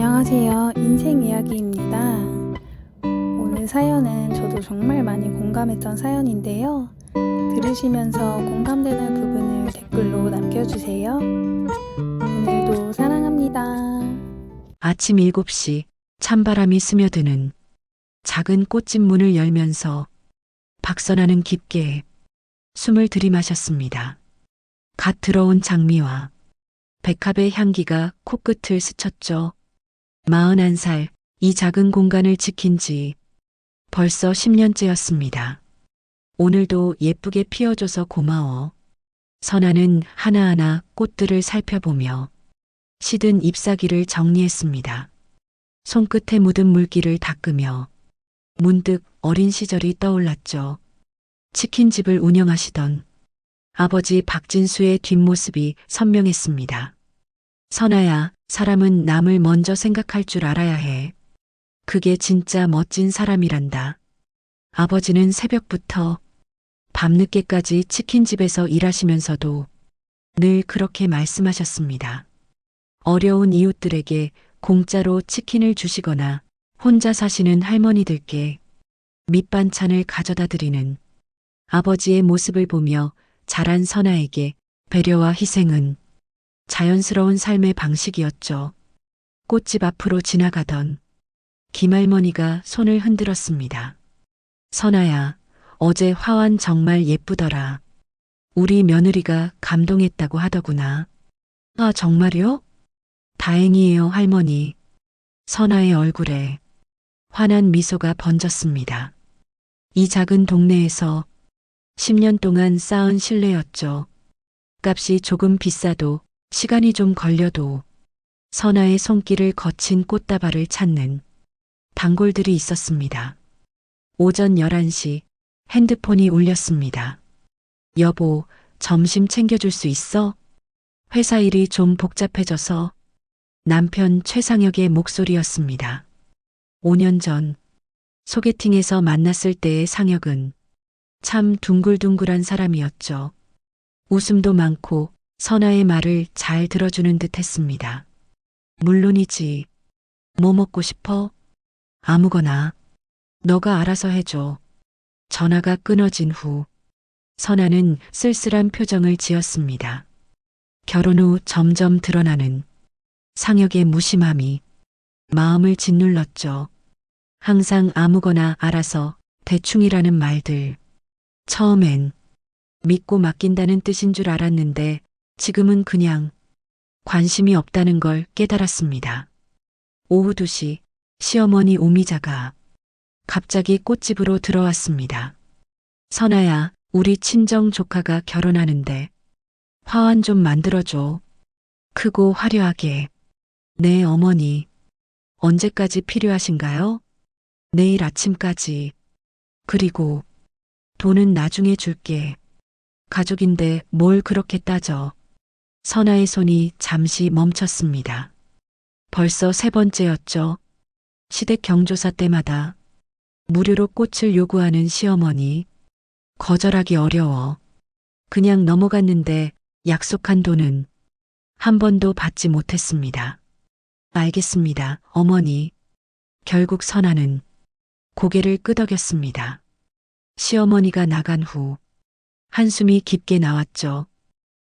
안녕하세요. 인생 이야기입니다. 오늘 사연은 저도 정말 많이 공감했던 사연인데요. 들으시면서 공감되는 부분을 댓글로 남겨주세요. 오늘도 사랑합니다. 아침 7시 찬바람이 스며드는 작은 꽃집 문을 열면서 박선아는 깊게 숨을 들이마셨습니다. 갓 들어온 장미와 백합의 향기가 코끝을 스쳤죠. 41살, 이 작은 공간을 지킨 지 벌써 10년째였습니다. 오늘도 예쁘게 피워줘서 고마워. 선아는 하나하나 꽃들을 살펴보며 시든 잎사귀를 정리했습니다. 손끝에 묻은 물기를 닦으며 문득 어린 시절이 떠올랐죠. 치킨집을 운영하시던 아버지 박진수의 뒷모습이 선명했습니다. 선아야, 사람은 남을 먼저 생각할 줄 알아야 해. 그게 진짜 멋진 사람이란다. 아버지는 새벽부터 밤늦게까지 치킨집에서 일하시면서도 늘 그렇게 말씀하셨습니다. 어려운 이웃들에게 공짜로 치킨을 주시거나 혼자 사시는 할머니들께 밑반찬을 가져다 드리는 아버지의 모습을 보며 자란 선아에게 배려와 희생은 자연스러운 삶의 방식이었죠. 꽃집 앞으로 지나가던 김할머니가 손을 흔들었습니다. 선아야, 어제 화환 정말 예쁘더라. 우리 며느리가 감동했다고 하더구나. 아, 정말요? 다행이에요, 할머니. 선아의 얼굴에 환한 미소가 번졌습니다. 이 작은 동네에서 10년 동안 쌓은 신뢰였죠. 값이 조금 비싸도 시간이 좀 걸려도 선아의 손길을 거친 꽃다발을 찾는 단골들이 있었습니다. 오전 11시 핸드폰이 울렸습니다. 여보, 점심 챙겨줄 수 있어? 회사 일이 좀 복잡해져서 남편 최상혁의 목소리였습니다. 5년 전 소개팅에서 만났을 때의 상혁은 참 둥글둥글한 사람이었죠. 웃음도 많고 선아의 말을 잘 들어주는 듯 했습니다. 물론이지. 뭐 먹고 싶어? 아무거나. 너가 알아서 해줘. 전화가 끊어진 후 선아는 쓸쓸한 표정을 지었습니다. 결혼 후 점점 드러나는 상혁의 무심함이 마음을 짓눌렀죠. 항상 아무거나 알아서 대충이라는 말들. 처음엔 믿고 맡긴다는 뜻인 줄 알았는데 지금은 그냥 관심이 없다는 걸 깨달았습니다. 오후 2시 시어머니 오미자가 갑자기 꽃집으로 들어왔습니다. 선아야, 우리 친정 조카가 결혼하는데 화환 좀 만들어줘. 크고 화려하게. 네, 어머니. 언제까지 필요하신가요? 내일 아침까지. 그리고 돈은 나중에 줄게. 가족인데 뭘 그렇게 따져. 선아의 손이 잠시 멈췄습니다. 벌써 3번째였죠. 시댁 경조사 때마다 무료로 꽃을 요구하는 시어머니. 거절하기 어려워. 그냥 넘어갔는데 약속한 돈은 한 번도 받지 못했습니다. 알겠습니다, 어머니. 결국 선아는 고개를 끄덕였습니다. 시어머니가 나간 후 한숨이 깊게 나왔죠.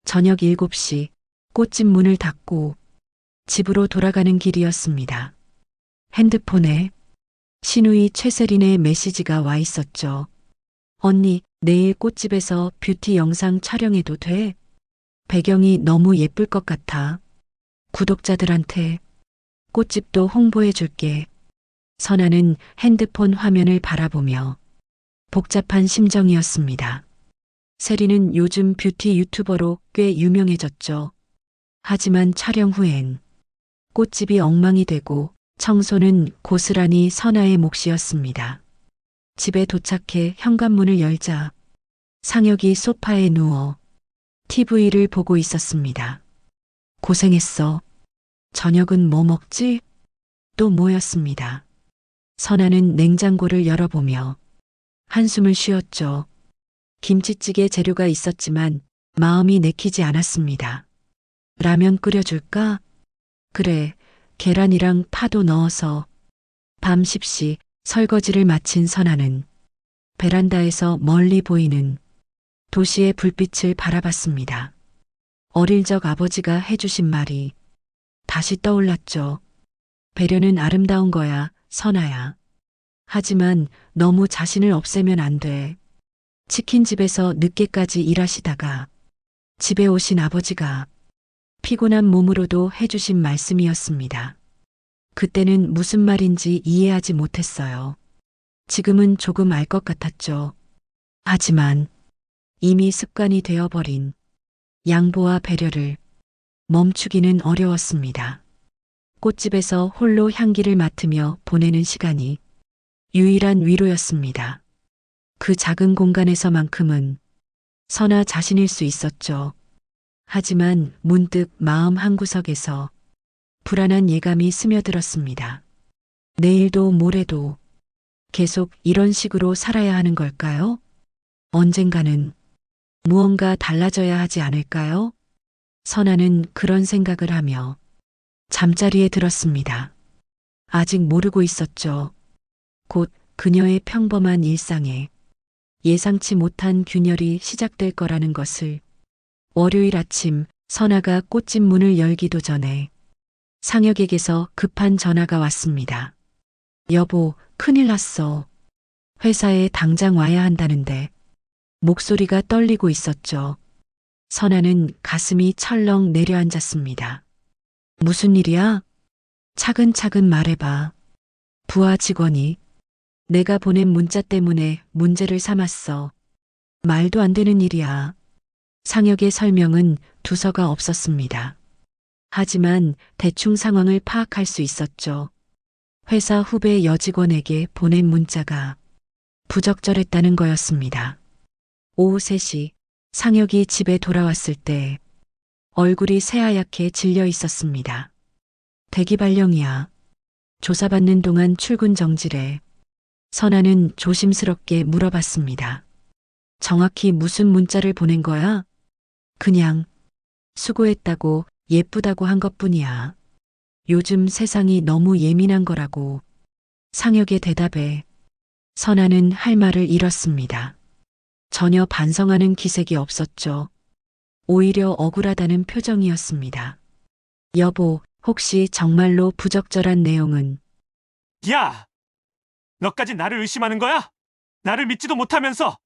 저녁 7시 꽃집 문을 닫고 집으로 돌아가는 길이었습니다. 핸드폰에 신우이 최세린의 메시지가 와 있었죠. 언니, 내일 꽃집에서 뷰티 영상 촬영해도 돼? 배경이 너무 예쁠 것 같아. 구독자들한테 꽃집도 홍보해 줄게. 선아는 핸드폰 화면을 바라보며 복잡한 심정이었습니다. 세린은 요즘 뷰티 유튜버로 꽤 유명해졌죠. 하지만 촬영 후엔 꽃집이 엉망이 되고 청소는 고스란히 선아의 몫이었습니다. 집에 도착해 현관문을 열자 상혁이 소파에 누워 TV를 보고 있었습니다. 고생했어. 저녁은 뭐 먹지? 또 뭐였습니다. 선아는 냉장고를 열어보며 한숨을 쉬었죠. 김치찌개 재료가 있었지만 마음이 내키지 않았습니다. 라면 끓여줄까? 그래, 계란이랑 파도 넣어서 밤 10시 설거지를 마친 선아는 베란다에서 멀리 보이는 도시의 불빛을 바라봤습니다. 어릴 적 아버지가 해주신 말이 다시 떠올랐죠. 배려는 아름다운 거야, 선아야. 하지만 너무 자신을 없애면 안 돼. 치킨집에서 늦게까지 일하시다가 집에 오신 아버지가 피곤한 몸으로도 해주신 말씀이었습니다. 그때는 무슨 말인지 이해하지 못했어요. 지금은 조금 알 것 같았죠. 하지만 이미 습관이 되어버린 양보와 배려를 멈추기는 어려웠습니다. 꽃집에서 홀로 향기를 맡으며 보내는 시간이 유일한 위로였습니다. 그 작은 공간에서만큼은 선아 자신일 수 있었죠. 하지만 문득 마음 한구석에서 불안한 예감이 스며들었습니다. 내일도 모레도 계속 이런 식으로 살아야 하는 걸까요? 언젠가는 무언가 달라져야 하지 않을까요? 선아는 그런 생각을 하며 잠자리에 들었습니다. 아직 모르고 있었죠. 곧 그녀의 평범한 일상에 예상치 못한 균열이 시작될 거라는 것을. 월요일 아침 선아가 꽃집 문을 열기도 전에 상혁에게서 급한 전화가 왔습니다. 여보, 큰일 났어. 회사에 당장 와야 한다는데. 목소리가 떨리고 있었죠. 선아는 가슴이 철렁 내려앉았습니다. 무슨 일이야? 차근차근 말해봐. 부하 직원이 내가 보낸 문자 때문에 문제를 삼았어. 말도 안 되는 일이야. 상혁의 설명은 두서가 없었습니다. 하지만 대충 상황을 파악할 수 있었죠. 회사 후배 여직원에게 보낸 문자가 부적절했다는 거였습니다. 오후 3시 상혁이 집에 돌아왔을 때 얼굴이 새하얗게 질려 있었습니다. 대기발령이야. 조사받는 동안 출근 정지래. 선아는 조심스럽게 물어봤습니다. 정확히 무슨 문자를 보낸 거야? 그냥 수고했다고 예쁘다고 한 것뿐이야. 요즘 세상이 너무 예민한 거라고. 상혁의 대답에 선아는 할 말을 잃었습니다. 전혀 반성하는 기색이 없었죠. 오히려 억울하다는 표정이었습니다. 여보, 혹시 정말로 부적절한 내용은? 야! 너까지 나를 의심하는 거야? 나를 믿지도 못하면서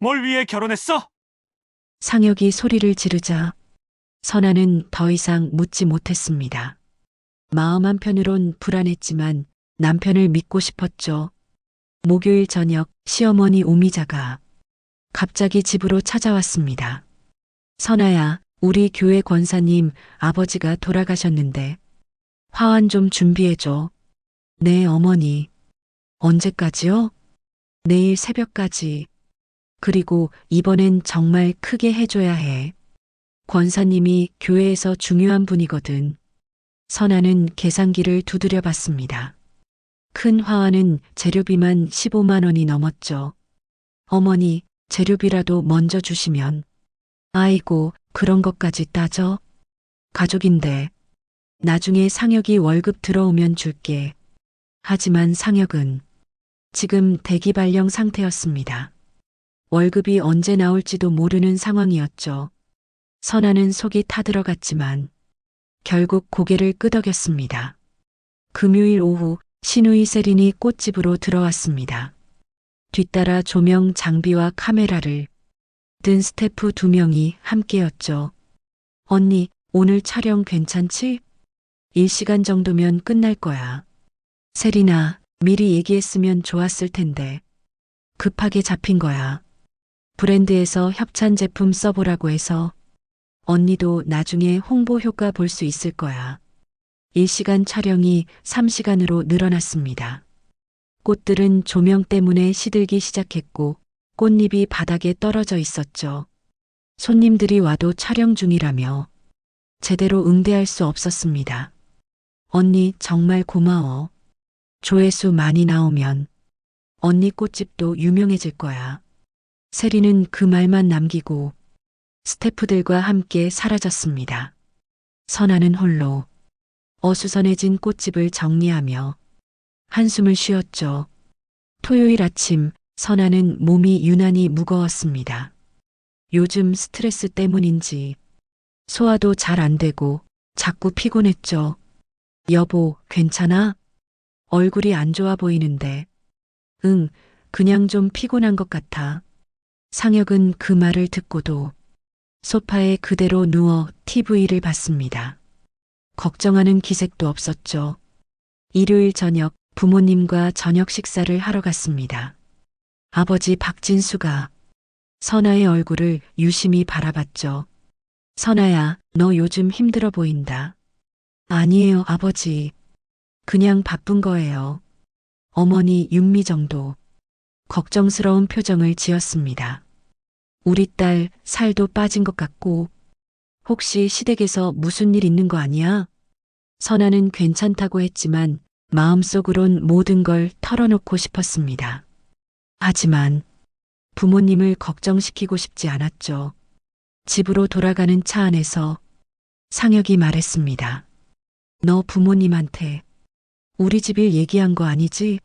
뭘 위해 결혼했어? 상혁이 소리를 지르자 선아는 더 이상 묻지 못했습니다. 마음 한편으론 불안했지만 남편을 믿고 싶었죠. 목요일 저녁 시어머니 오미자가 갑자기 집으로 찾아왔습니다. 선아야, 우리 교회 권사님 아버지가 돌아가셨는데 화환 좀 준비해줘. 네, 어머니. 언제까지요? 내일 새벽까지. 그리고 이번엔 정말 크게 해줘야 해. 권사님이 교회에서 중요한 분이거든. 선아는 계산기를 두드려 봤습니다. 큰 화환은 재료비만 15만 원이 넘었죠. 어머니, 재료비라도 먼저 주시면. 아이고, 그런 것까지 따져? 가족인데. 나중에 상혁이 월급 들어오면 줄게. 하지만 상혁은 지금 대기발령 상태였습니다. 월급이 언제 나올지도 모르는 상황이었죠. 선아는 속이 타들어갔지만 결국 고개를 끄덕였습니다. 금요일 오후 신우이 세린이 꽃집으로 들어왔습니다. 뒤따라 조명 장비와 카메라를 든 스태프 2명이 함께였죠. 언니, 오늘 촬영 괜찮지? 1시간 정도면 끝날 거야. 세린아, 미리 얘기했으면 좋았을 텐데. 급하게 잡힌 거야. 브랜드에서 협찬 제품 써보라고 해서. 언니도 나중에 홍보 효과 볼 수 있을 거야. 1시간 촬영이 3시간으로 늘어났습니다. 꽃들은 조명 때문에 시들기 시작했고 꽃잎이 바닥에 떨어져 있었죠. 손님들이 와도 촬영 중이라며 제대로 응대할 수 없었습니다. 언니 정말 고마워. 조회수 많이 나오면 언니 꽃집도 유명해질 거야. 세리는 그 말만 남기고 스태프들과 함께 사라졌습니다. 선아는 홀로 어수선해진 꽃집을 정리하며 한숨을 쉬었죠. 토요일 아침 선아는 몸이 유난히 무거웠습니다. 요즘 스트레스 때문인지 소화도 잘 안 되고 자꾸 피곤했죠. 여보, 괜찮아? 얼굴이 안 좋아 보이는데. 응, 그냥 좀 피곤한 것 같아. 상혁은 그 말을 듣고도 소파에 그대로 누워 TV를 봤습니다. 걱정하는 기색도 없었죠. 일요일 저녁 부모님과 저녁 식사를 하러 갔습니다. 아버지 박진수가 선아의 얼굴을 유심히 바라봤죠. 선아야, 너 요즘 힘들어 보인다. 아니에요, 아버지. 그냥 바쁜 거예요. 어머니 윤미정도 걱정스러운 표정을 지었습니다. 우리 딸 살도 빠진 것 같고 혹시 시댁에서 무슨 일 있는 거 아니야? 선아는 괜찮다고 했지만 마음속으론 모든 걸 털어놓고 싶었습니다. 하지만 부모님을 걱정시키고 싶지 않았죠. 집으로 돌아가는 차 안에서 상혁이 말했습니다. 너 부모님한테 우리 집 일 얘기한 거 아니지?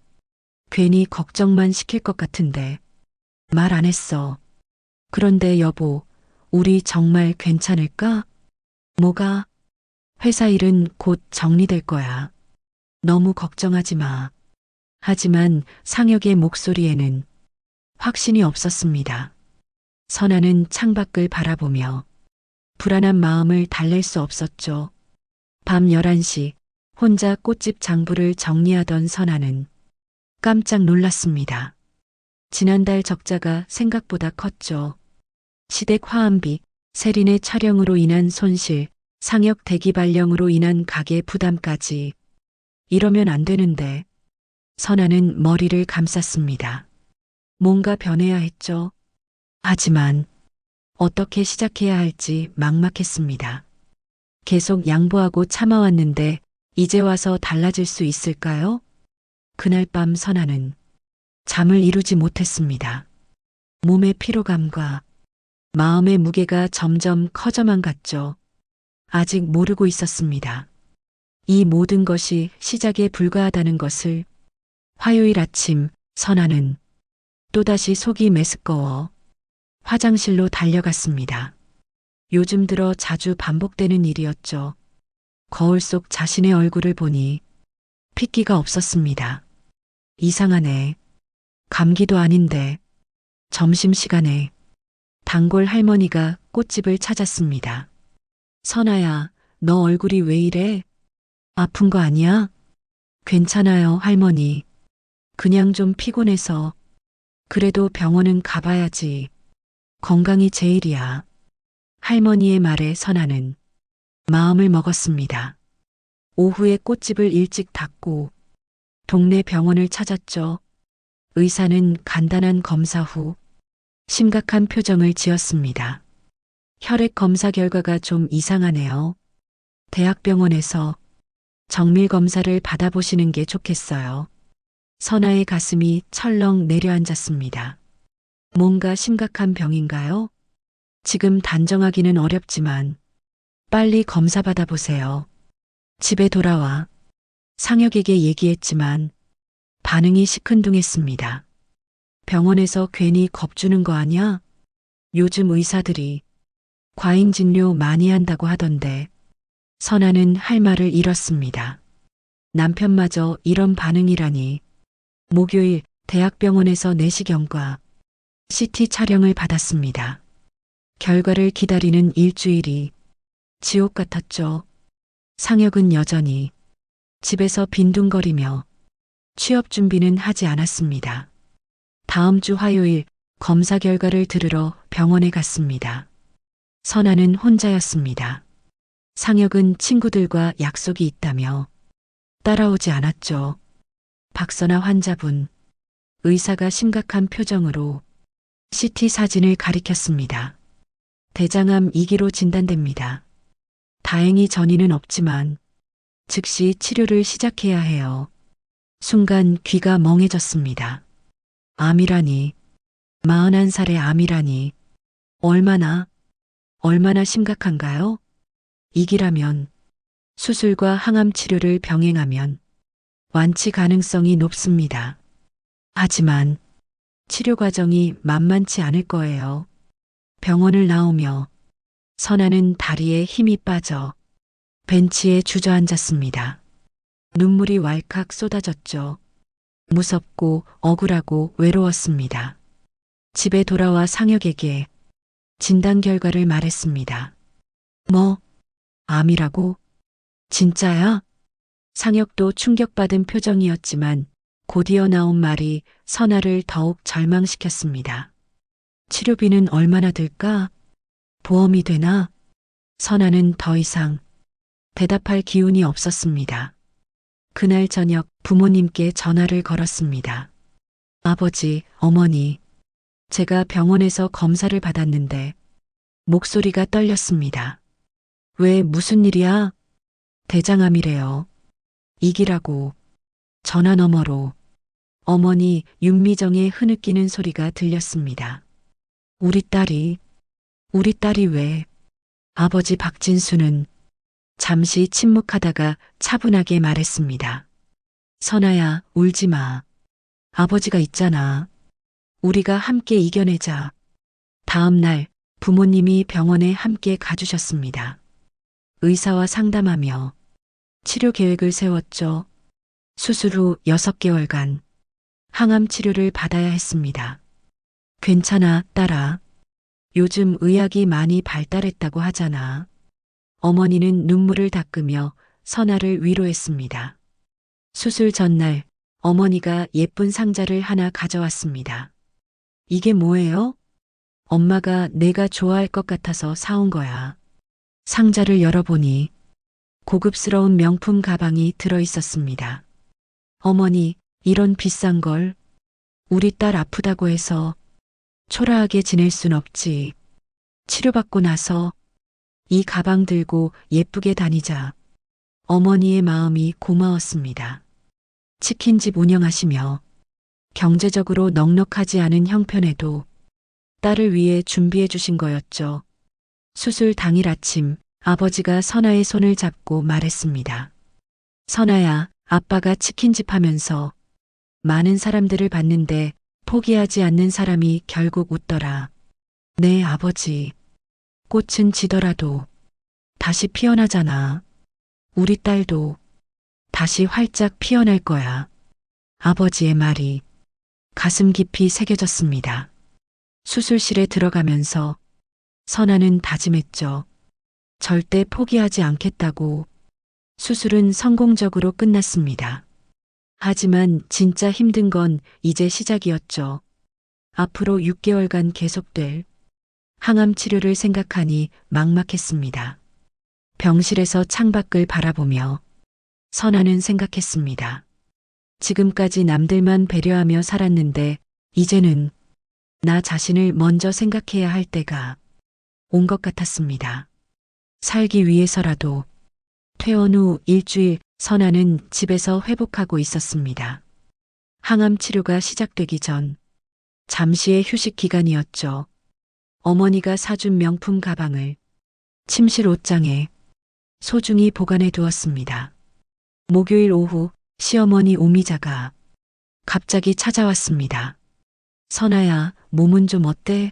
괜히 걱정만 시킬 것 같은데. 말 안 했어. 그런데 여보, 우리 정말 괜찮을까? 뭐가? 회사 일은 곧 정리될 거야. 너무 걱정하지 마. 하지만 상혁의 목소리에는 확신이 없었습니다. 선아는 창밖을 바라보며 불안한 마음을 달랠 수 없었죠. 밤 11시 혼자 꽃집 장부를 정리하던 선아는 깜짝 놀랐습니다. 지난달 적자가 생각보다 컸죠. 시댁 화환비, 세린의 촬영으로 인한 손실, 상혁 대기 발령으로 인한 가계 부담까지. 이러면 안 되는데. 선아는 머리를 감쌌습니다. 뭔가 변해야 했죠. 하지만 어떻게 시작해야 할지 막막했습니다. 계속 양보하고 참아왔는데 이제 와서 달라질 수 있을까요? 그날 밤 선아는 잠을 이루지 못했습니다. 몸의 피로감과 마음의 무게가 점점 커져만 갔죠. 아직 모르고 있었습니다. 이 모든 것이 시작에 불과하다는 것을. 화요일 아침 선아는 또다시 속이 메스꺼워 화장실로 달려갔습니다. 요즘 들어 자주 반복되는 일이었죠. 거울 속 자신의 얼굴을 보니 핏기가 없었습니다. 이상하네. 감기도 아닌데. 점심시간에 단골 할머니가 꽃집을 찾았습니다. 선아야, 너 얼굴이 왜 이래? 아픈 거 아니야? 괜찮아요, 할머니. 그냥 좀 피곤해서. 그래도 병원은 가봐야지. 건강이 제일이야. 할머니의 말에 선아는 마음을 먹었습니다. 오후에 꽃집을 일찍 닫고 동네 병원을 찾았죠. 의사는 간단한 검사 후 심각한 표정을 지었습니다. 혈액 검사 결과가 좀 이상하네요. 대학병원에서 정밀 검사를 받아보시는 게 좋겠어요. 선아의 가슴이 철렁 내려앉았습니다. 뭔가 심각한 병인가요? 지금 단정하기는 어렵지만 빨리 검사 받아보세요. 집에 돌아와 상혁에게 얘기했지만 반응이 시큰둥했습니다. 병원에서 괜히 겁주는 거 아냐? 요즘 의사들이 과잉 진료 많이 한다고 하던데. 선아는 할 말을 잃었습니다. 남편마저 이런 반응이라니. 목요일 대학병원에서 내시경과 CT 촬영을 받았습니다. 결과를 기다리는 일주일이 지옥 같았죠. 상혁은 여전히 집에서 빈둥거리며 취업 준비는 하지 않았습니다. 다음 주 화요일 검사 결과를 들으러 병원에 갔습니다. 선아는 혼자였습니다. 상혁은 친구들과 약속이 있다며 따라오지 않았죠. 박선아 환자분, 의사가 심각한 표정으로 CT 사진을 가리켰습니다. 대장암 2기로 진단됩니다. 다행히 전이는 없지만 즉시 치료를 시작해야 해요. 순간 귀가 멍해졌습니다. 암이라니, 41살의 암이라니, 얼마나 심각한가요? 2기라면 수술과 항암 치료를 병행하면 완치 가능성이 높습니다. 하지만 치료 과정이 만만치 않을 거예요. 병원을 나오며 선아는 다리에 힘이 빠져 벤치에 주저앉았습니다. 눈물이 왈칵 쏟아졌죠. 무섭고 억울하고 외로웠습니다. 집에 돌아와 상혁에게 진단 결과를 말했습니다. 뭐, 암이라고? 진짜야? 상혁도 충격받은 표정이었지만 곧이어 나온 말이 선아를 더욱 절망시켰습니다. 치료비는 얼마나 들까? 보험이 되나? 선아는 더 이상 대답할 기운이 없었습니다. 그날 저녁 부모님께 전화를 걸었습니다. 아버지, 어머니, 제가 병원에서 검사를 받았는데 목소리가 떨렸습니다. 왜 무슨 일이야? 대장암이래요. 이기라고. 전화 너머로 어머니 윤미정의 흐느끼는 소리가 들렸습니다. 우리 딸이 왜? 아버지 박진수는 잠시 침묵하다가 차분하게 말했습니다. 선아야, 울지 마. 아버지가 있잖아. 우리가 함께 이겨내자. 다음 날 부모님이 병원에 함께 가주셨습니다. 의사와 상담하며 치료 계획을 세웠죠. 수술 후 6개월간 항암 치료를 받아야 했습니다. 괜찮아, 딸아. 요즘 의학이 많이 발달했다고 하잖아. 어머니는 눈물을 닦으며 선아를 위로했습니다. 수술 전날 어머니가 예쁜 상자를 하나 가져왔습니다. 이게 뭐예요? 엄마가 내가 좋아할 것 같아서 사온 거야. 상자를 열어보니 고급스러운 명품 가방이 들어 있었습니다. 어머니, 이런 비싼 걸 우리 딸 아프다고 해서 초라하게 지낼 순 없지. 치료받고 나서 이 가방 들고 예쁘게 다니자. 어머니의 마음이 고마웠습니다. 치킨집 운영하시며 경제적으로 넉넉하지 않은 형편에도 딸을 위해 준비해 주신 거였죠. 수술 당일 아침 아버지가 선아의 손을 잡고 말했습니다. 선아야, 아빠가 치킨집 하면서 많은 사람들을 봤는데 포기하지 않는 사람이 결국 웃더라. 네, 아버지. 꽃은 지더라도 다시 피어나잖아. 우리 딸도 다시 활짝 피어날 거야. 아버지의 말이 가슴 깊이 새겨졌습니다. 수술실에 들어가면서 선아는 다짐했죠. 절대 포기하지 않겠다고. 수술은 성공적으로 끝났습니다. 하지만 진짜 힘든 건 이제 시작이었죠. 앞으로 6개월간 계속될 항암 치료를 생각하니 막막했습니다. 병실에서 창밖을 바라보며 선아는 생각했습니다. 지금까지 남들만 배려하며 살았는데 이제는 나 자신을 먼저 생각해야 할 때가 온 것 같았습니다. 살기 위해서라도 퇴원 후 일주일 선아는 집에서 회복하고 있었습니다. 항암 치료가 시작되기 전 잠시의 휴식 기간이었죠. 어머니가 사준 명품 가방을 침실 옷장에 소중히 보관해 두었습니다. 목요일 오후 시어머니 오미자가 갑자기 찾아왔습니다. 선아야, 몸은 좀 어때?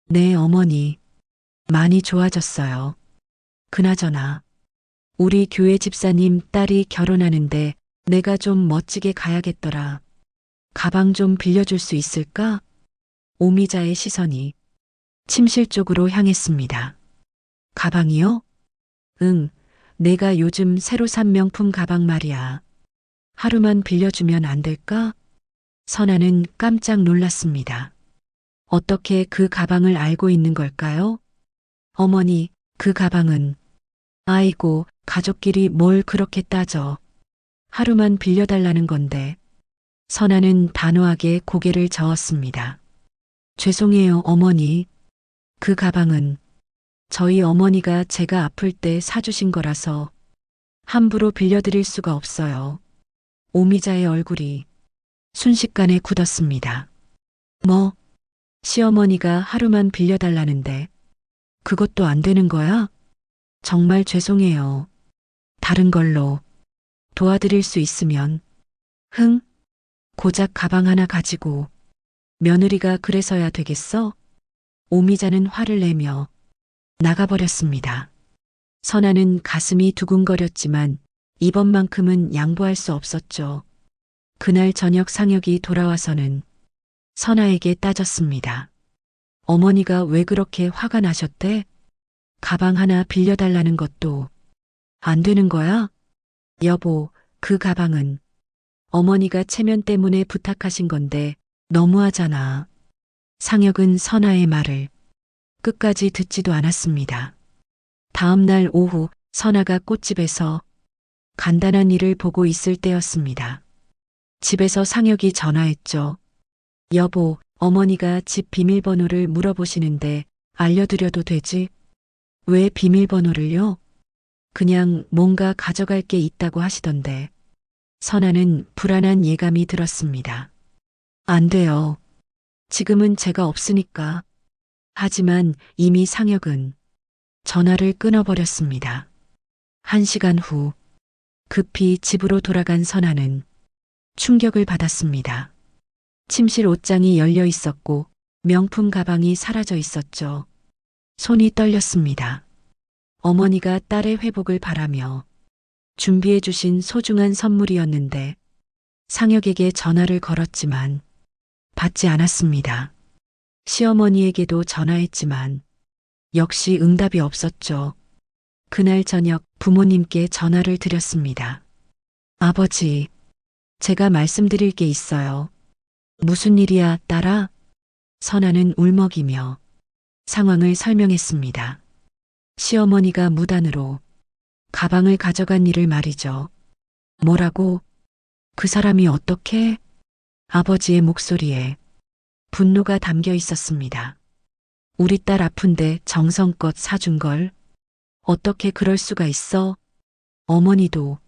네, 어머니. 많이 좋아졌어요. 그나저나 우리 교회 집사님 딸이 결혼하는데 내가 좀 멋지게 가야겠더라. 가방 좀 빌려줄 수 있을까? 오미자의 시선이 침실 쪽으로 향했습니다. 가방이요? 응, 내가 요즘 새로 산 명품 가방 말이야. 하루만 빌려주면 안 될까? 선아는 깜짝 놀랐습니다. 어떻게 그 가방을 알고 있는 걸까요? 어머니, 그 가방은 아이고, 가족끼리 뭘 그렇게 따져. 하루만 빌려달라는 건데. 선아는 단호하게 고개를 저었습니다. 죄송해요, 어머니. 그 가방은 저희 어머니가 제가 아플 때 사주신 거라서 함부로 빌려드릴 수가 없어요. 오미자의 얼굴이 순식간에 굳었습니다. 뭐, 시어머니가 하루만 빌려달라는데 그것도 안 되는 거야? 정말 죄송해요. 다른 걸로 도와드릴 수 있으면. 흥? 고작 가방 하나 가지고 며느리가 그래서야 되겠어? 오미자는 화를 내며 나가버렸습니다. 선아는 가슴이 두근거렸지만 이번만큼은 양보할 수 없었죠. 그날 저녁 상혁이 돌아와서는 선아에게 따졌습니다. 어머니가 왜 그렇게 화가 나셨대? 가방 하나 빌려달라는 것도 안 되는 거야? 여보, 그 가방은 어머니가 체면 때문에 부탁하신 건데 너무하잖아. 상혁은 선아의 말을 끝까지 듣지도 않았습니다. 다음 날 오후 선아가 꽃집에서 간단한 일을 보고 있을 때였습니다. 집에서 상혁이 전화했죠. 여보, 어머니가 집 비밀번호를 물어보시는데 알려드려도 되지? 왜 비밀번호를요? 그냥 뭔가 가져갈 게 있다고 하시던데. 선아는 불안한 예감이 들었습니다. 안 돼요. 지금은 제가 없으니까. 하지만 이미 상혁은 전화를 끊어버렸습니다. 1시간 후 급히 집으로 돌아간 선아는 충격을 받았습니다. 침실 옷장이 열려 있었고 명품 가방이 사라져 있었죠. 손이 떨렸습니다. 어머니가 딸의 회복을 바라며 준비해 주신 소중한 선물이었는데 상혁에게 전화를 걸었지만 받지 않았습니다. 시어머니에게도 전화했지만 역시 응답이 없었죠. 그날 저녁 부모님께 전화를 드렸습니다. 아버지, 제가 말씀드릴 게 있어요. 무슨 일이야, 딸아? 선아는 울먹이며 상황을 설명했습니다. 시어머니가 무단으로 가방을 가져간 일을 말이죠. 뭐라고? 그 사람이 어떻게? 아버지의 목소리에 분노가 담겨 있었습니다. 우리 딸 아픈데 정성껏 사준 걸 어떻게 그럴 수가 있어? 어머니도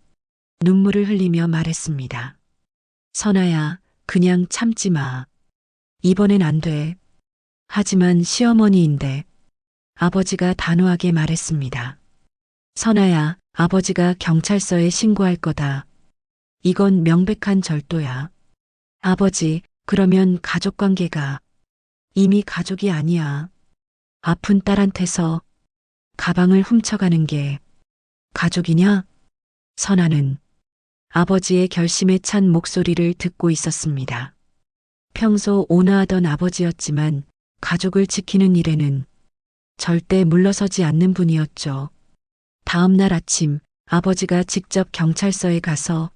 눈물을 흘리며 말했습니다. 선아야, 그냥 참지 마. 이번엔 안 돼. 하지만 시어머니인데 아버지가 단호하게 말했습니다. 선아야, 아버지가 경찰서에 신고할 거다. 이건 명백한 절도야. 아버지, 그러면 가족 관계가 이미 가족이 아니야. 아픈 딸한테서 가방을 훔쳐가는 게 가족이냐? 선아는 아버지의 결심에 찬 목소리를 듣고 있었습니다. 평소 온화하던 아버지였지만 가족을 지키는 일에는 절대 물러서지 않는 분이었죠. 다음 날 아침 아버지가 직접 경찰서에 가서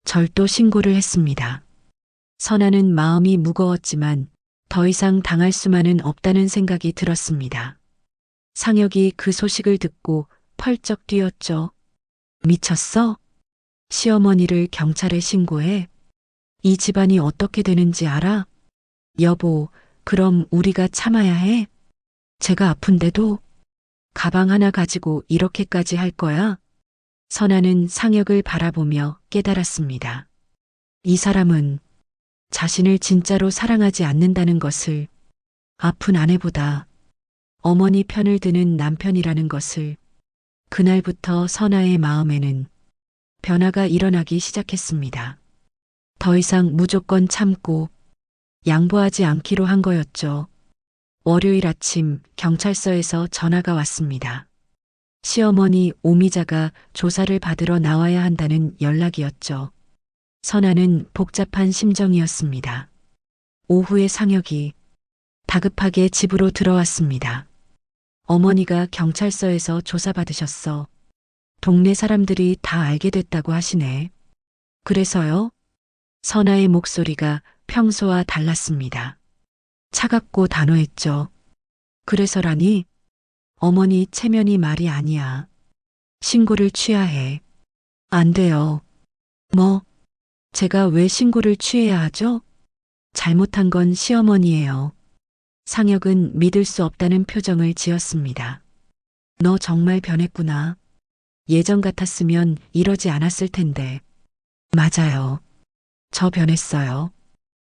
절도 신고를 했습니다. 선아는 마음이 무거웠지만 더 이상 당할 수만은 없다는 생각이 들었습니다. 상혁이 그 소식을 듣고 펄쩍 뛰었죠. 미쳤어? 시어머니를 경찰에 신고해? 이 집안이 어떻게 되는지 알아? 여보, 그럼 우리가 참아야 해? 제가 아픈데도 가방 하나 가지고 이렇게까지 할 거야? 선아는 상혁을 바라보며 깨달았습니다. 이 사람은 자신을 진짜로 사랑하지 않는다는 것을, 아픈 아내보다 어머니 편을 드는 남편이라는 것을. 그날부터 선아의 마음에는 변화가 일어나기 시작했습니다. 더 이상 무조건 참고 양보하지 않기로 한 거였죠. 월요일 아침 경찰서에서 전화가 왔습니다. 시어머니 오미자가 조사를 받으러 나와야 한다는 연락이었죠. 선아는 복잡한 심정이었습니다. 오후에 상혁이 다급하게 집으로 들어왔습니다. 어머니가 경찰서에서 조사받으셨어. 동네 사람들이 다 알게 됐다고 하시네. 그래서요? 선아의 목소리가 평소와 달랐습니다. 차갑고 단호했죠. 그래서라니? 어머니 체면이 말이 아니야. 신고를 취해야 해. 안 돼요. 뭐? 제가 왜 신고를 취해야 하죠? 잘못한 건 시어머니예요. 상혁은 믿을 수 없다는 표정을 지었습니다. 너 정말 변했구나. 예전 같았으면 이러지 않았을 텐데. 맞아요. 저 변했어요.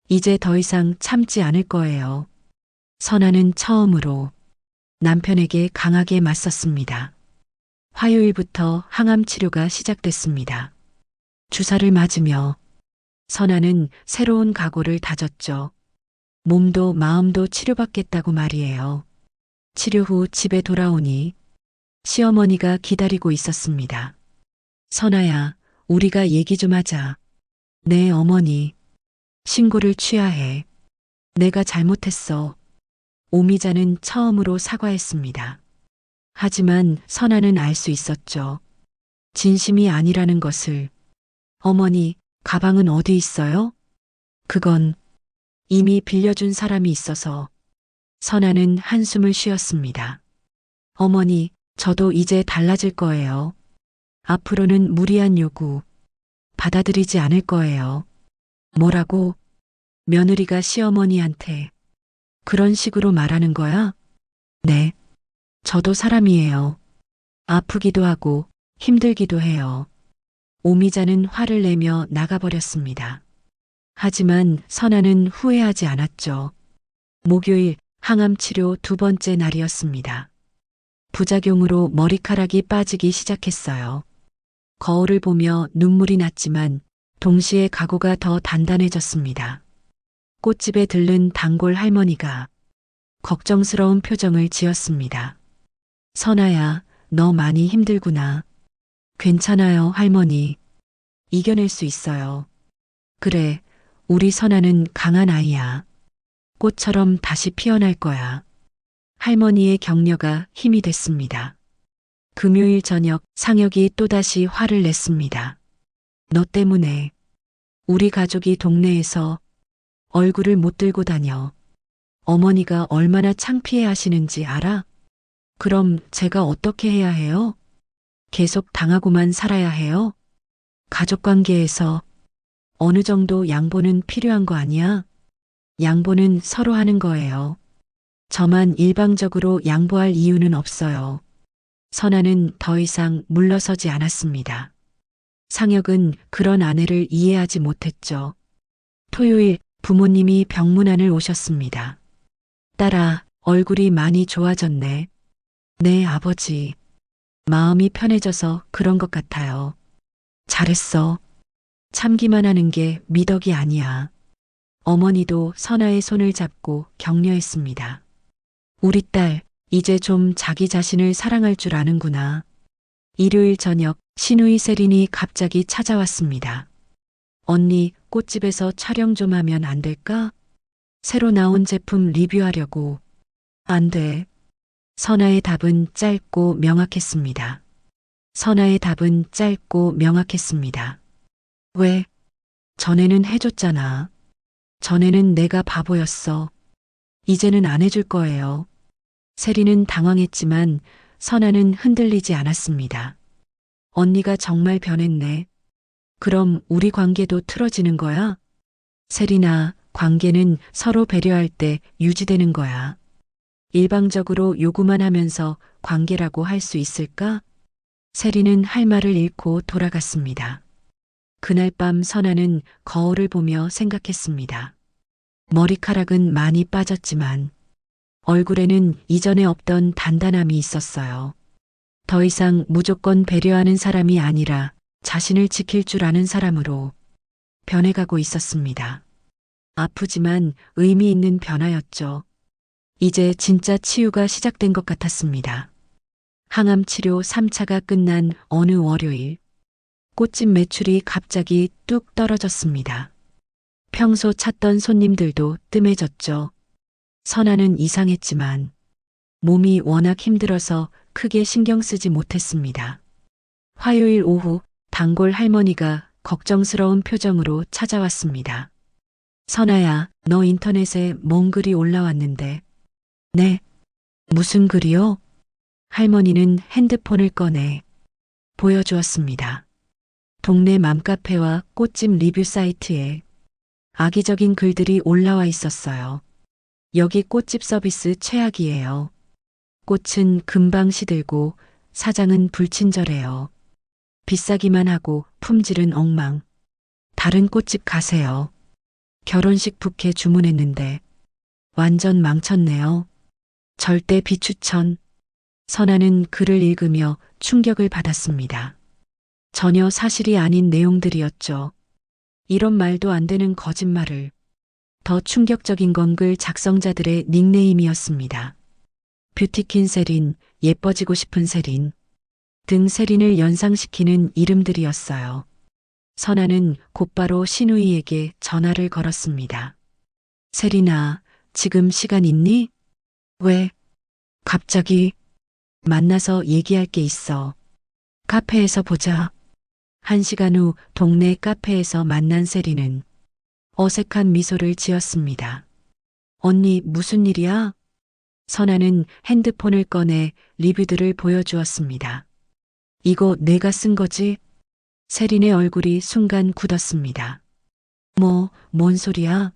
이제 더 이상 참지 않을 거예요. 선아는 처음으로 남편에게 강하게 맞섰습니다. 화요일부터 항암 치료가 시작됐습니다. 주사를 맞으며 선아는 새로운 각오를 다졌죠. 몸도 마음도 치료받겠다고 말이에요. 치료 후 집에 돌아오니 시어머니가 기다리고 있었습니다. 선아야, 우리가 얘기 좀 하자. 네, 어머니. 신고를 취하해. 내가 잘못했어. 오미자는 처음으로 사과했습니다. 하지만 선아는 알 수 있었죠. 진심이 아니라는 것을. 어머니, 가방은 어디 있어요? 그건 이미 빌려준 사람이 있어서. 선아는 한숨을 쉬었습니다. 어머니, 저도 이제 달라질 거예요. 앞으로는 무리한 요구 받아들이지 않을 거예요. 뭐라고? 며느리가 시어머니한테 그런 식으로 말하는 거야? 네. 저도 사람이에요. 아프기도 하고 힘들기도 해요. 오미자는 화를 내며 나가버렸습니다. 하지만 선아는 후회하지 않았죠. 목요일 항암 치료 2번째 날이었습니다. 부작용으로 머리카락이 빠지기 시작했어요. 거울을 보며 눈물이 났지만 동시에 각오가 더 단단해졌습니다. 꽃집에 들른 단골 할머니가 걱정스러운 표정을 지었습니다. 선아야, 너 많이 힘들구나. 괜찮아요, 할머니. 이겨낼 수 있어요. 그래, 우리 선아는 강한 아이야. 꽃처럼 다시 피어날 거야. 할머니의 격려가 힘이 됐습니다. 금요일 저녁 상혁이 또다시 화를 냈습니다. 너 때문에 우리 가족이 동네에서 얼굴을 못 들고 다녀. 어머니가 얼마나 창피해 하시는지 알아? 그럼 제가 어떻게 해야 해요? 계속 당하고만 살아야 해요? 가족 관계에서 어느 정도 양보는 필요한 거 아니야? 양보는 서로 하는 거예요. 저만 일방적으로 양보할 이유는 없어요. 선아는 더 이상 물러서지 않았습니다. 상혁은 그런 아내를 이해하지 못했죠. 토요일 부모님이 병문안을 오셨습니다. 딸아, 얼굴이 많이 좋아졌네. 네, 아버지. 마음이 편해져서 그런 것 같아요. 잘했어. 참기만 하는 게 미덕이 아니야. 어머니도 선아의 손을 잡고 격려했습니다. 우리 딸, 이제 좀 자기 자신을 사랑할 줄 아는구나. 일요일 저녁 신우이 세린이 갑자기 찾아왔습니다. 언니, 꽃집에서 촬영 좀 하면 안 될까? 새로 나온 제품 리뷰하려고. 안 돼. 선아의 답은 짧고 명확했습니다. 선아의 답은 짧고 명확했습니다. 왜? 전에는 해줬잖아. 전에는 내가 바보였어. 이제는 안 해줄 거예요. 세리는 당황했지만 선아는 흔들리지 않았습니다. 언니가 정말 변했네. 그럼 우리 관계도 틀어지는 거야? 세리나, 관계는 서로 배려할 때 유지되는 거야. 일방적으로 요구만 하면서 관계라고 할 수 있을까? 세리는 할 말을 잃고 돌아갔습니다. 그날 밤 선아는 거울을 보며 생각했습니다. 머리카락은 많이 빠졌지만 얼굴에는 이전에 없던 단단함이 있었어요. 더 이상 무조건 배려하는 사람이 아니라 자신을 지킬 줄 아는 사람으로 변해가고 있었습니다. 아프지만 의미 있는 변화였죠. 이제 진짜 치유가 시작된 것 같았습니다. 항암 치료 3차가 끝난 어느 월요일, 꽃집 매출이 갑자기 뚝 떨어졌습니다. 평소 찾던 손님들도 뜸해졌죠. 선아는 이상했지만 몸이 워낙 힘들어서 크게 신경 쓰지 못했습니다. 화요일 오후 단골 할머니가 걱정스러운 표정으로 찾아왔습니다. 선아야, 너 인터넷에 뭔 글이 올라왔는데. 네. 무슨 글이요? 할머니는 핸드폰을 꺼내 보여주었습니다. 동네 맘카페와 꽃집 리뷰 사이트에 악의적인 글들이 올라와 있었어요. 여기 꽃집 서비스 최악이에요. 꽃은 금방 시들고 사장은 불친절해요. 비싸기만 하고 품질은 엉망. 다른 꽃집 가세요. 결혼식 부케 주문했는데 완전 망쳤네요. 절대 비추천. 선아는 글을 읽으며 충격을 받았습니다. 전혀 사실이 아닌 내용들이었죠. 이런 말도 안 되는 거짓말을. 더 충격적인 건 글 작성자들의 닉네임이었습니다. 뷰티퀸 세린, 예뻐지고 싶은 세린 등 세린을 연상시키는 이름들이었어요. 선아는 곧바로 신우이에게 전화를 걸었습니다. 세린아, 지금 시간 있니? 왜? 갑자기? 만나서 얘기할 게 있어. 카페에서 보자. 1시간 후 동네 카페에서 만난 세린은 어색한 미소를 지었습니다. 언니, 무슨 일이야? 선아는 핸드폰을 꺼내 리뷰들을 보여주었습니다. 이거 내가 쓴 거지? 세린의 얼굴이 순간 굳었습니다. 뭔 소리야?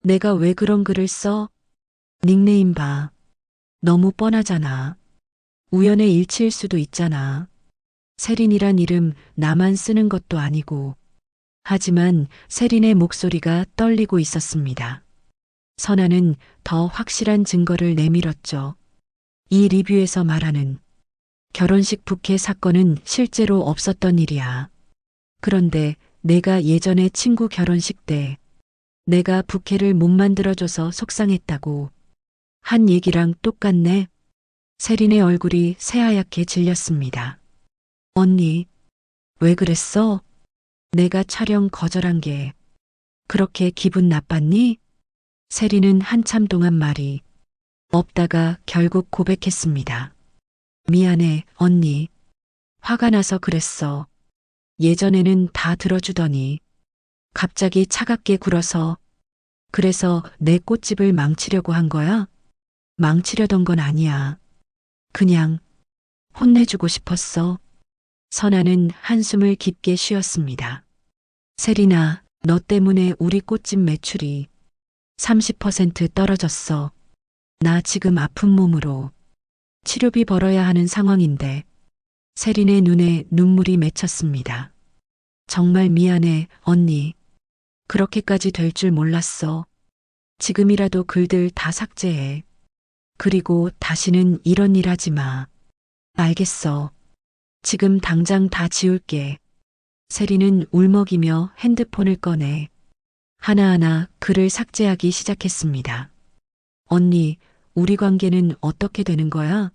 내가 왜 그런 글을 써? 닉네임 봐. 너무 뻔하잖아. 우연의 일치일 수도 있잖아. 세린이란 이름 나만 쓰는 것도 아니고. 하지만 세린의 목소리가 떨리고 있었습니다. 선아는 더 확실한 증거를 내밀었죠. 이 리뷰에서 말하는 결혼식 부케 사건은 실제로 없었던 일이야. 그런데 내가 예전에 친구 결혼식 때 내가 부케를 못 만들어줘서 속상했다고 한 얘기랑 똑같네. 세린의 얼굴이 새하얗게 질렸습니다. 언니, 왜 그랬어? 내가 촬영 거절한 게 그렇게 기분 나빴니? 세린은 한참 동안 말이 없다가 결국 고백했습니다. 미안해, 언니. 화가 나서 그랬어. 예전에는 다 들어주더니 갑자기 차갑게 굴어서 그래서 내 꽃집을 망치려고 한 거야? 망치려던 건 아니야. 그냥 혼내주고 싶었어. 선아는 한숨을 깊게 쉬었습니다. 세린아, 너 때문에 우리 꽃집 매출이 30% 떨어졌어. 나 지금 아픈 몸으로 치료비 벌어야 하는 상황인데 세린의 눈에 눈물이 맺혔습니다. 정말 미안해, 언니. 그렇게까지 될 줄 몰랐어. 지금이라도 글들 다 삭제해. 그리고 다시는 이런 일 하지 마. 알겠어. 지금 당장 다 지울게. 세린은 울먹이며 핸드폰을 꺼내 하나하나 글을 삭제하기 시작했습니다. 언니, 우리 관계는 어떻게 되는 거야?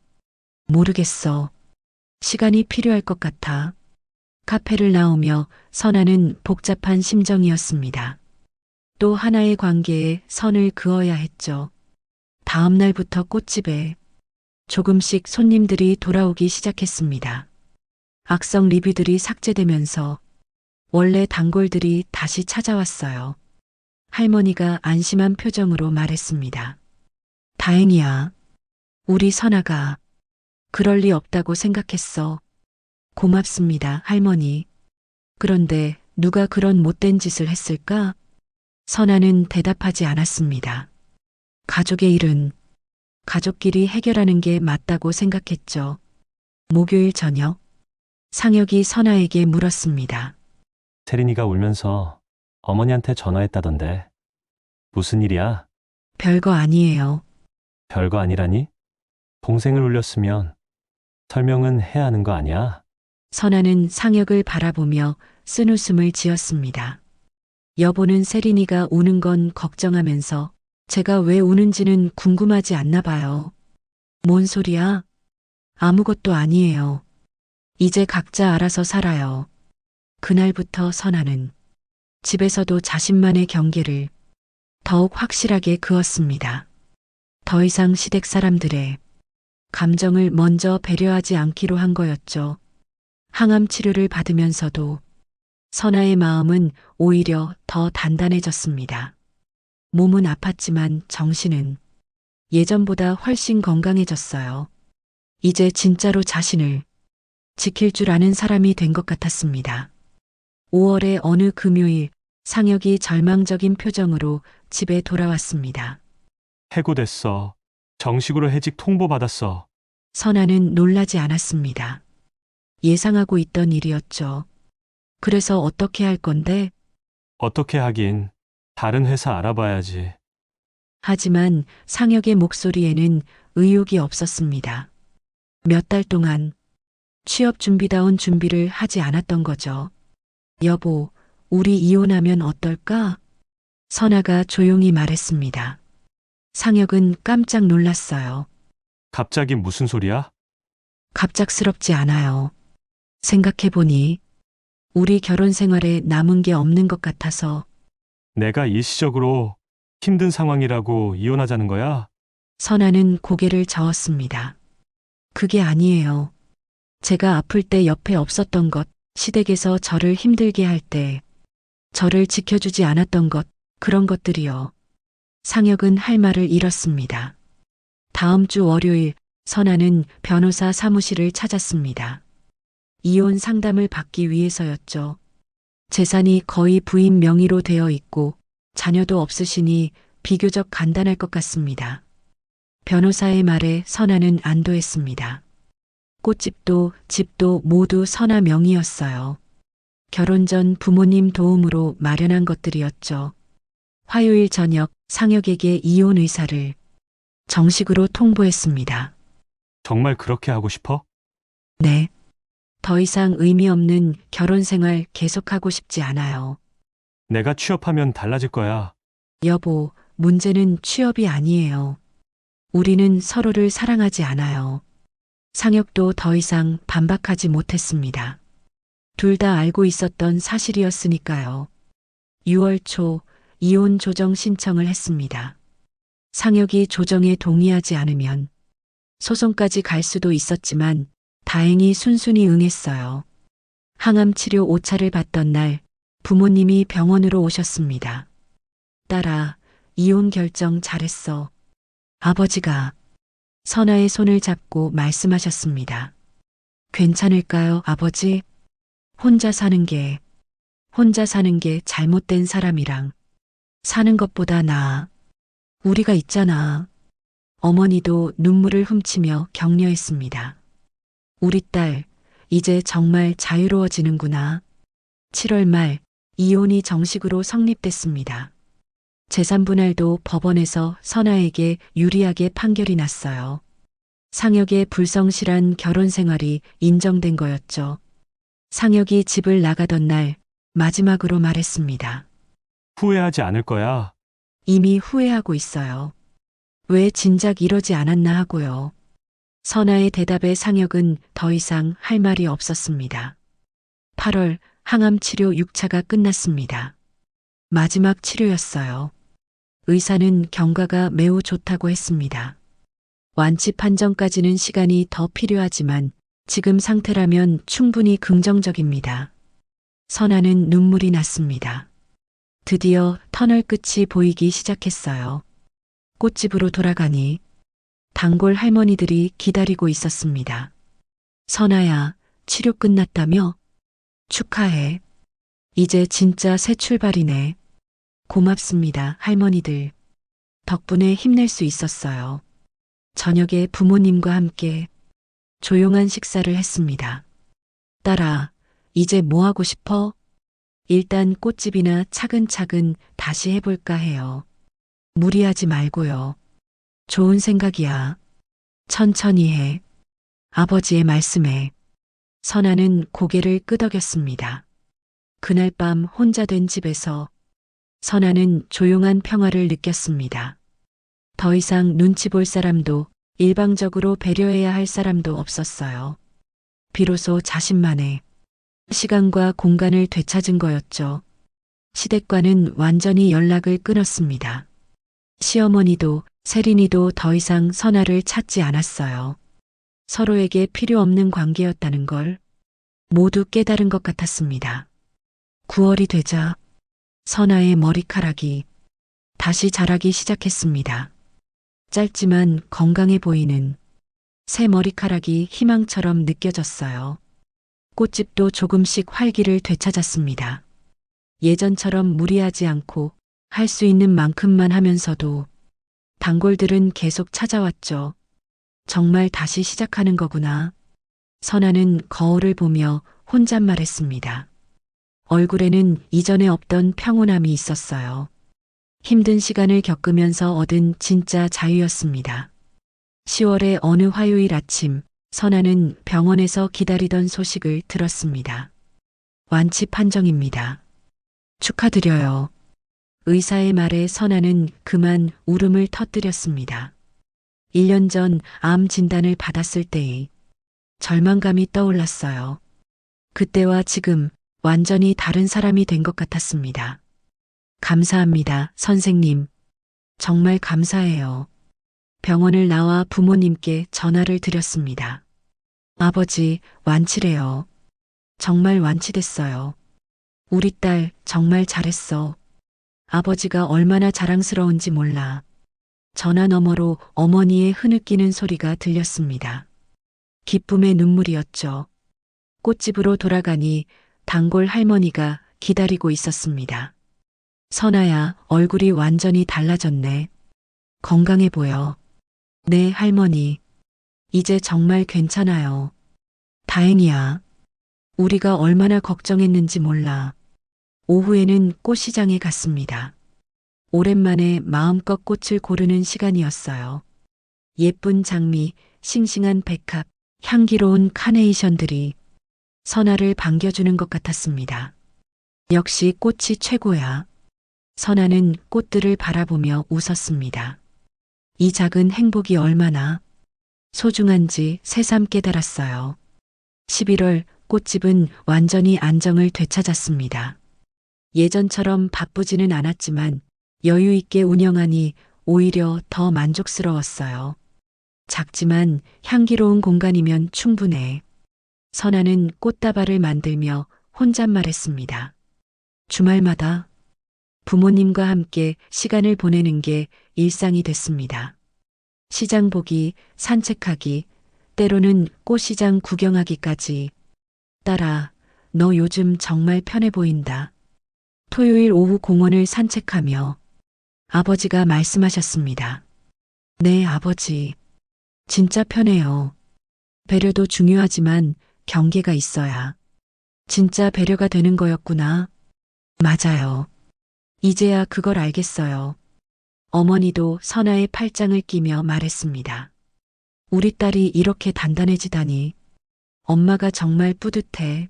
모르겠어. 시간이 필요할 것 같아. 카페를 나오며 선아는 복잡한 심정이었습니다. 또 하나의 관계에 선을 그어야 했죠. 다음 날부터 꽃집에 조금씩 손님들이 돌아오기 시작했습니다. 악성 리뷰들이 삭제되면서 원래 단골들이 다시 찾아왔어요. 할머니가 안심한 표정으로 말했습니다. 다행이야. 우리 선아가 그럴 리 없다고 생각했어. 고맙습니다, 할머니. 그런데 누가 그런 못된 짓을 했을까? 선아는 대답하지 않았습니다. 가족의 일은 가족끼리 해결하는 게 맞다고 생각했죠. 목요일 저녁, 상혁이 선아에게 물었습니다. 세린이가 울면서 어머니한테 전화했다던데. 무슨 일이야? 별거 아니에요. 별거 아니라니? 동생을 울렸으면 설명은 해야 하는 거 아니야? 선아는 상혁을 바라보며 쓴웃음을 지었습니다. 여보는 세린이가 우는 건 걱정하면서 제가 왜 우는지는 궁금하지 않나 봐요. 뭔 소리야? 아무것도 아니에요. 이제 각자 알아서 살아요. 그날부터 선아는 집에서도 자신만의 경계를 더욱 확실하게 그었습니다. 더 이상 시댁 사람들의 감정을 먼저 배려하지 않기로 한 거였죠. 항암 치료를 받으면서도 선아의 마음은 오히려 더 단단해졌습니다. 몸은 아팠지만 정신은 예전보다 훨씬 건강해졌어요. 이제 진짜로 자신을 지킬 줄 아는 사람이 된 것 같았습니다. 5월의 어느 금요일, 상혁이 절망적인 표정으로 집에 돌아왔습니다. 해고됐어. 정식으로 해직 통보받았어. 선아는 놀라지 않았습니다. 예상하고 있던 일이었죠. 그래서 어떻게 할 건데? 어떻게 하긴. 다른 회사 알아봐야지. 하지만 상혁의 목소리에는 의욕이 없었습니다. 몇 달 동안 취업 준비다운 준비를 하지 않았던 거죠. 여보, 우리 이혼하면 어떨까? 선아가 조용히 말했습니다. 상혁은 깜짝 놀랐어요. 갑자기 무슨 소리야? 갑작스럽지 않아요. 생각해보니 우리 결혼 생활에 남은 게 없는 것 같아서. 내가 일시적으로 힘든 상황이라고 이혼하자는 거야? 선아는 고개를 저었습니다. 그게 아니에요. 제가 아플 때 옆에 없었던 것, 시댁에서 저를 힘들게 할 때 저를 지켜주지 않았던 것, 그런 것들이요. 상혁은 할 말을 잃었습니다. 다음 주 월요일 선아는 변호사 사무실을 찾았습니다. 이혼 상담을 받기 위해서였죠. 재산이 거의 부인 명의로 되어 있고 자녀도 없으시니 비교적 간단할 것 같습니다. 변호사의 말에 선아는 안도했습니다. 꽃집도 집도 모두 선아 명의였어요. 결혼 전 부모님 도움으로 마련한 것들이었죠. 화요일 저녁 상혁에게 이혼 의사를 정식으로 통보했습니다. 정말 그렇게 하고 싶어? 네. 더 이상 의미 없는 결혼 생활 계속하고 싶지 않아요. 내가 취업하면 달라질 거야. 여보, 문제는 취업이 아니에요. 우리는 서로를 사랑하지 않아요. 상혁도 더 이상 반박하지 못했습니다. 둘 다 알고 있었던 사실이었으니까요. 6월 초 이혼 조정 신청을 했습니다. 상혁이 조정에 동의하지 않으면 소송까지 갈 수도 있었지만 다행히 순순히 응했어요. 항암 치료 5차를 받던 날 부모님이 병원으로 오셨습니다. 딸아, 이혼 결정 잘했어. 아버지가 선아의 손을 잡고 말씀하셨습니다. 괜찮을까요, 아버지? 혼자 사는 게 잘못된 사람이랑 사는 것보다 나아. 우리가 있잖아. 어머니도 눈물을 훔치며 격려했습니다. 우리 딸, 이제 정말 자유로워지는구나. 7월 말 이혼이 정식으로 성립됐습니다. 재산 분할도 법원에서 선아에게 유리하게 판결이 났어요. 상혁의 불성실한 결혼 생활이 인정된 거였죠. 상혁이 집을 나가던 날 마지막으로 말했습니다. 후회하지 않을 거야. 이미 후회하고 있어요. 왜 진작 이러지 않았나 하고요. 선아의 대답에 상혁은 더 이상 할 말이 없었습니다. 8월 항암 치료 6차가 끝났습니다. 마지막 치료였어요. 의사는 경과가 매우 좋다고 했습니다. 완치 판정까지는 시간이 더 필요하지만 지금 상태라면 충분히 긍정적입니다. 선아는 눈물이 났습니다. 드디어 터널 끝이 보이기 시작했어요. 꽃집으로 돌아가니 단골 할머니들이 기다리고 있었습니다. 선아야, 치료 끝났다며? 축하해. 이제 진짜 새 출발이네. 고맙습니다, 할머니들. 덕분에 힘낼 수 있었어요. 저녁에 부모님과 함께 조용한 식사를 했습니다. 딸아, 이제 뭐 하고 싶어? 일단 꽃집이나 차근차근 다시 해볼까 해요. 무리하지 말고요. 좋은 생각이야. 천천히 해. 아버지의 말씀에 선아는 고개를 끄덕였습니다. 그날 밤 혼자 된 집에서 선아는 조용한 평화를 느꼈습니다. 더 이상 눈치 볼 사람도 일방적으로 배려해야 할 사람도 없었어요. 비로소 자신만의 시간과 공간을 되찾은 거였죠. 시댁과는 완전히 연락을 끊었습니다. 시어머니도 세린이도 더 이상 선아를 찾지 않았어요. 서로에게 필요 없는 관계였다는 걸 모두 깨달은 것 같았습니다. 9월이 되자 선아의 머리카락이 다시 자라기 시작했습니다. 짧지만 건강해 보이는 새 머리카락이 희망처럼 느껴졌어요. 꽃집도 조금씩 활기를 되찾았습니다. 예전처럼 무리하지 않고 할 수 있는 만큼만 하면서도 단골들은 계속 찾아왔죠. 정말 다시 시작하는 거구나. 선아는 거울을 보며 혼잣말했습니다. 얼굴에는 이전에 없던 평온함이 있었어요. 힘든 시간을 겪으면서 얻은 진짜 자유였습니다. 10월의 어느 화요일 아침, 선아는 병원에서 기다리던 소식을 들었습니다. 완치 판정입니다. 축하드려요. 의사의 말에 선아는 그만 울음을 터뜨렸습니다. 1년 전 암 진단을 받았을 때의 절망감이 떠올랐어요. 그때와 지금 완전히 다른 사람이 된 것 같았습니다. 감사합니다, 선생님. 정말 감사해요. 병원을 나와 부모님께 전화를 드렸습니다. 아버지, 완치래요. 정말 완치됐어요. 우리 딸 정말 잘했어. 아버지가 얼마나 자랑스러운지 몰라. 전화 너머로 어머니의 흐느끼는 소리가 들렸습니다. 기쁨의 눈물이었죠. 꽃집으로 돌아가니 단골 할머니가 기다리고 있었습니다. 선아야, 얼굴이 완전히 달라졌네. 건강해 보여. 네, 할머니. 이제 정말 괜찮아요. 다행이야. 우리가 얼마나 걱정했는지 몰라. 오후에는 꽃시장에 갔습니다. 오랜만에 마음껏 꽃을 고르는 시간이었어요. 예쁜 장미, 싱싱한 백합, 향기로운 카네이션들이 선아를 반겨주는 것 같았습니다. 역시 꽃이 최고야. 선아는 꽃들을 바라보며 웃었습니다. 이 작은 행복이 얼마나 소중한지 새삼 깨달았어요. 11월 꽃집은 완전히 안정을 되찾았습니다. 예전처럼 바쁘지는 않았지만 여유 있게 운영하니 오히려 더 만족스러웠어요. 작지만 향기로운 공간이면 충분해. 선아는 꽃다발을 만들며 혼잣말했습니다. 주말마다 부모님과 함께 시간을 보내는 게 일상이 됐습니다. 시장 보기, 산책하기, 때로는 꽃시장 구경하기까지. 딸아, 너 요즘 정말 편해 보인다. 토요일 오후 공원을 산책하며 아버지가 말씀하셨습니다. 네, 아버지. 진짜 편해요. 배려도 중요하지만 경계가 있어야 진짜 배려가 되는 거였구나. 맞아요. 이제야 그걸 알겠어요. 어머니도 선아의 팔짱을 끼며 말했습니다. 우리 딸이 이렇게 단단해지다니. 엄마가 정말 뿌듯해.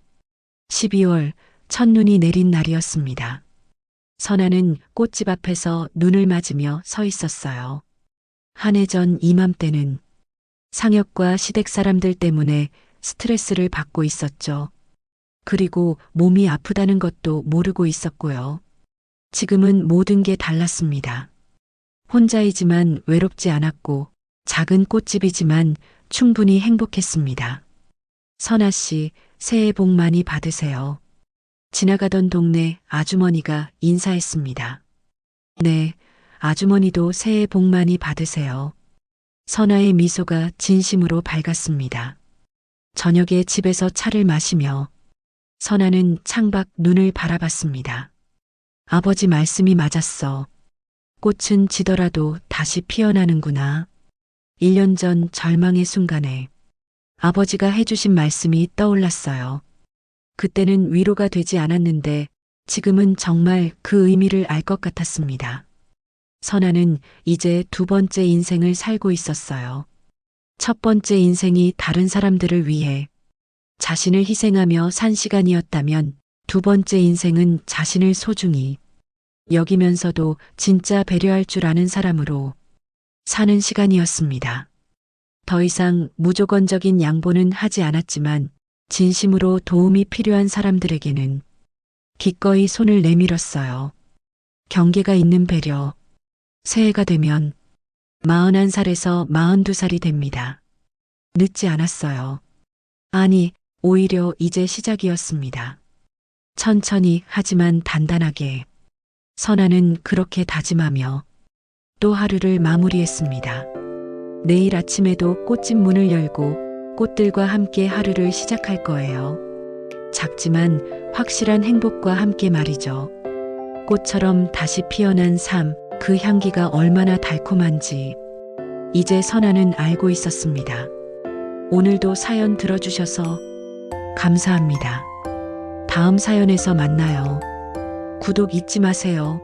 12월 첫눈이 내린 날이었습니다. 선아는 꽃집 앞에서 눈을 맞으며 서 있었어요. 한 해 전 이맘때는 상역과 시댁 사람들 때문에 스트레스를 받고 있었죠. 그리고 몸이 아프다는 것도 모르고 있었고요. 지금은 모든 게 달랐습니다. 혼자이지만 외롭지 않았고 작은 꽃집이지만 충분히 행복했습니다. 선아 씨, 새해 복 많이 받으세요. 지나가던 동네 아주머니가 인사했습니다. 네, 아주머니도 새해 복 많이 받으세요. 선아의 미소가 진심으로 밝았습니다. 저녁에 집에서 차를 마시며 선아는 창밖 눈을 바라봤습니다. 아버지 말씀이 맞았어. 꽃은 지더라도 다시 피어나는구나. 1년 전 절망의 순간에 아버지가 해주신 말씀이 떠올랐어요. 그때는 위로가 되지 않았는데 지금은 정말 그 의미를 알 것 같았습니다. 선아는 이제 두 번째 인생을 살고 있었어요. 첫 번째 인생이 다른 사람들을 위해 자신을 희생하며 산 시간이었다면 두 번째 인생은 자신을 소중히 여기면서도 진짜 배려할 줄 아는 사람으로 사는 시간이었습니다. 더 이상 무조건적인 양보는 하지 않았지만 진심으로 도움이 필요한 사람들에게는 기꺼이 손을 내밀었어요. 경계가 있는 배려. 새해가 되면 41살에서 42살이 됩니다. 늦지 않았어요. 아니, 오히려 이제 시작이었습니다. 천천히 하지만 단단하게. 선아는 그렇게 다짐하며 또 하루를 마무리했습니다. 내일 아침에도 꽃집 문을 열고 꽃들과 함께 하루를 시작할 거예요. 작지만 확실한 행복과 함께 말이죠. 꽃처럼 다시 피어난 삶, 그 향기가 얼마나 달콤한지 이제 선아는 알고 있었습니다. 오늘도 사연 들어주셔서 감사합니다. 다음 사연에서 만나요. 구독 잊지 마세요.